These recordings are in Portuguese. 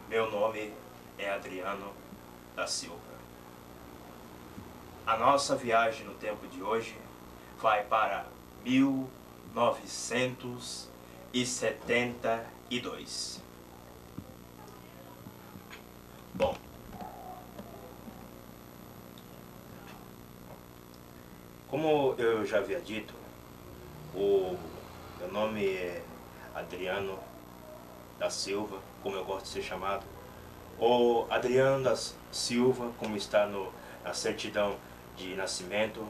Meu nome é Adriano da Silva. A nossa viagem no tempo de hoje vai para 1972. Bom, como eu já havia dito, meu nome é Adriano da Silva, como eu gosto de ser chamado, ou Adriano da Silva, como está na certidão de nascimento,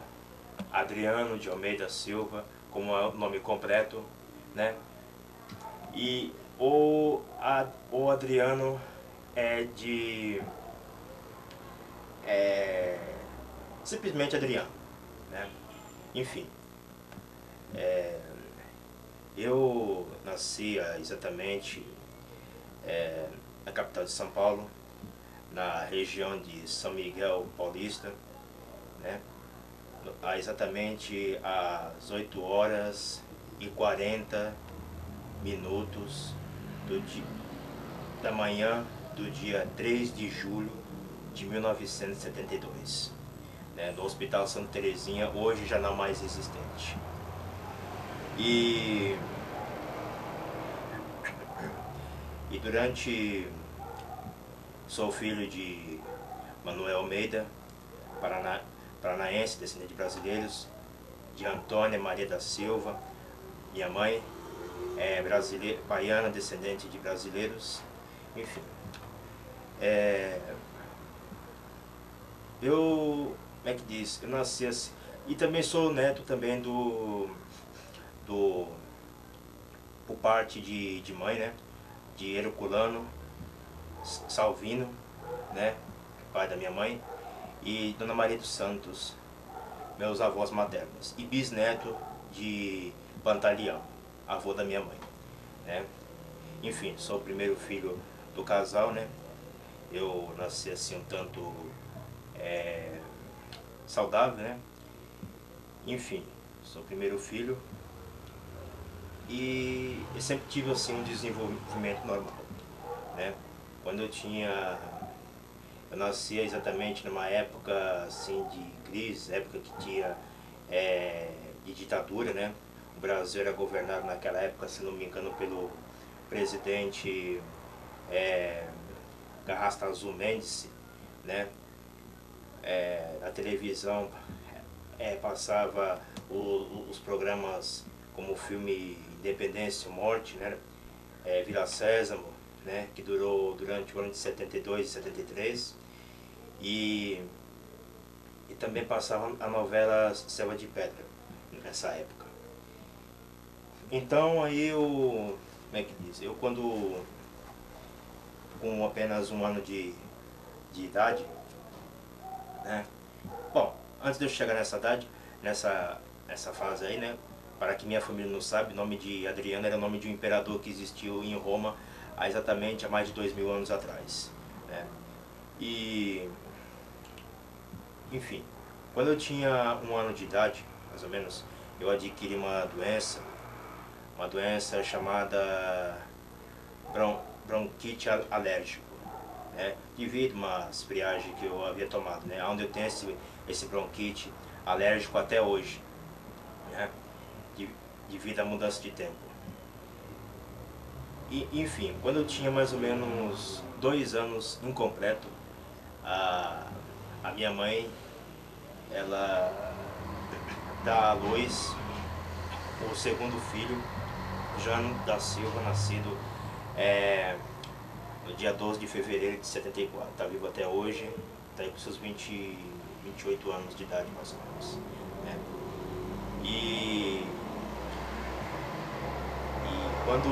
Adriano de Almeida Silva, como é o nome completo, né? E o Adriano simplesmente Adriano, né? Enfim, eu nasci exatamente na capital de São Paulo, na região de São Miguel Paulista, né? Exatamente às 8h40 da manhã do dia 3 de julho de 1972, né, no Hospital Santa Terezinha, hoje já não mais existente. E sou filho de Manuel Almeida, paranaense, descendente de brasileiros, de Antônia Maria da Silva. Minha mãe é baiana, descendente de brasileiros. Enfim, como é que diz? Eu nasci assim, e também sou neto também por parte de mãe, né? De Herculano Salvino, né? Pai da minha mãe, e Dona Maria dos Santos, meus avós maternos, e bisneto de Pantaleão, avô da minha mãe, né? Enfim, sou o primeiro filho do casal, né? Eu nasci assim um tanto saudável, né? Enfim, sou o primeiro filho e eu sempre tive assim um desenvolvimento normal, né? Quando eu nascia exatamente numa época assim de crise, época que tinha de ditadura, né? O Brasil era governado naquela época, se não me engano, pelo presidente Garrastazu Médici, né? Na televisão passava os programas como o filme Independência ou Morte, né? Vila Sésamo, né? Que durou durante o ano de 72 e 73, e também passava a novela Selva de Pedra nessa época. Então aí como é que diz? Eu com apenas um ano de idade, né? Bom, antes de eu chegar nessa idade, nessa fase aí, né? Para que minha família não sabe, o nome de Adriano era o nome de um imperador que existiu em Roma exatamente há mais de 2000 anos atrás, né? E, enfim, quando eu tinha um ano de idade, mais ou menos, eu adquiri uma doença chamada bronquite alérgico, né? Devido a uma friagem que eu havia tomado, né? Onde eu tenho esse bronquite alérgico até hoje, né? Devido à mudança de tempo. E, enfim, quando eu tinha mais ou menos 2 anos incompleto, a minha mãe, ela dá à luz o segundo filho, Jano da Silva, nascido no dia 12 de fevereiro de 74. Está vivo até hoje, está aí com seus 28 anos de idade, mais ou menos, né? E quando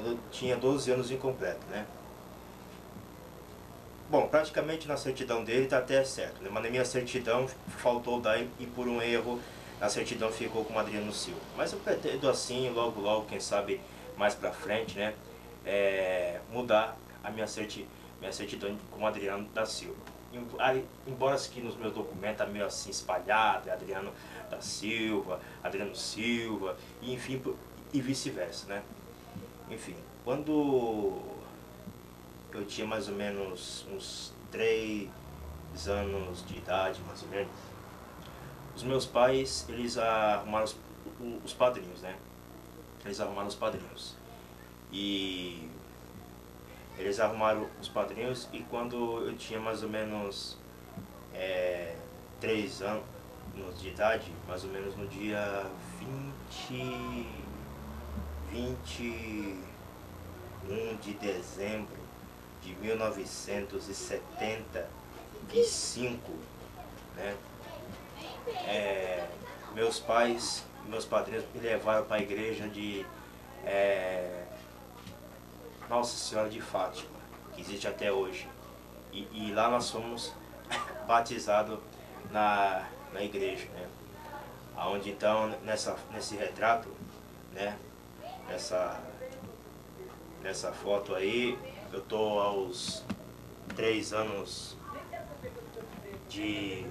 eu tinha 12 anos incompleto, né? Bom, praticamente na certidão dele está até certo, né? Mas na minha certidão faltou dar, e por um erro na certidão ficou com Adriano Silva. Mas eu pretendo assim, logo, quem sabe mais pra frente, né? Mudar a minha certidão com Adriano da Silva. Embora que nos meus documentos tá meio assim espalhado, Adriano da Silva, Adriano Silva, e enfim e vice-versa, né? Enfim, quando eu tinha mais ou menos uns 3 anos de idade, mais ou menos, os meus pais, eles arrumaram os padrinhos, né? Eles arrumaram os padrinhos. E eles arrumaram os padrinhos e quando eu tinha mais ou menos 3 anos de idade, mais ou menos no dia 21 de dezembro de 1975, né? Meus padrinhos me levaram para a igreja de Nossa Senhora de Fátima, que existe até hoje. E lá nós fomos batizados na igreja, né? Onde então, nesse retrato, né? Nessa foto aí, eu tô aos 3 anos de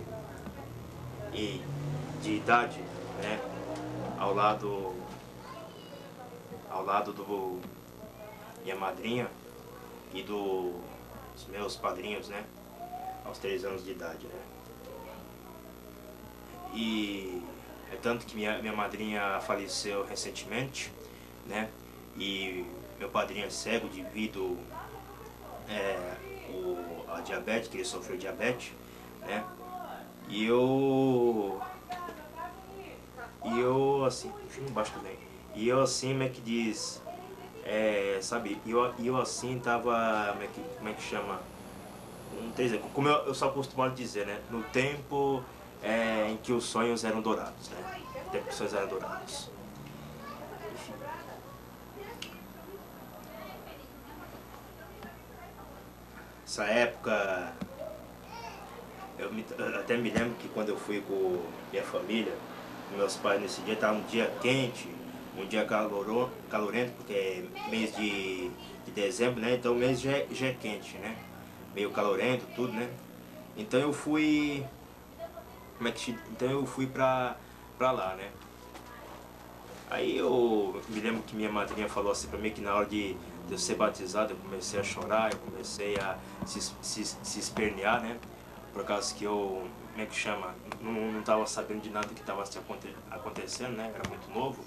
idade, né? Ao lado do minha madrinha e dos meus padrinhos, né? Aos 3 anos de idade, né? E é tanto que minha madrinha faleceu recentemente, né? E meu padrinho é cego devido a diabetes, que ele sofreu diabetes, né? E eu assim, filme baixo também. E eu assim, como é que diz, sabe, eu assim tava, como é que chama? Não tem dizer, como eu só costumo dizer, né? No tempo em que os sonhos eram dourados, né? No tempo que os sonhos eram dourados. Enfim. Essa época, eu até me lembro que quando eu fui com minha família, meus pais nesse dia, estava um dia quente, um dia calorento, porque é mês de dezembro, né? Então o mês já é quente, né? Meio calorento, tudo, né? Então eu fui, então eu fui pra lá, né? Aí eu me lembro que minha madrinha falou assim pra mim que na hora de eu ser batizado eu comecei a chorar, eu comecei a se espernear, né? Por causa que eu, como é que chama, não tava sabendo de nada que estava acontecendo, né? Era muito novo.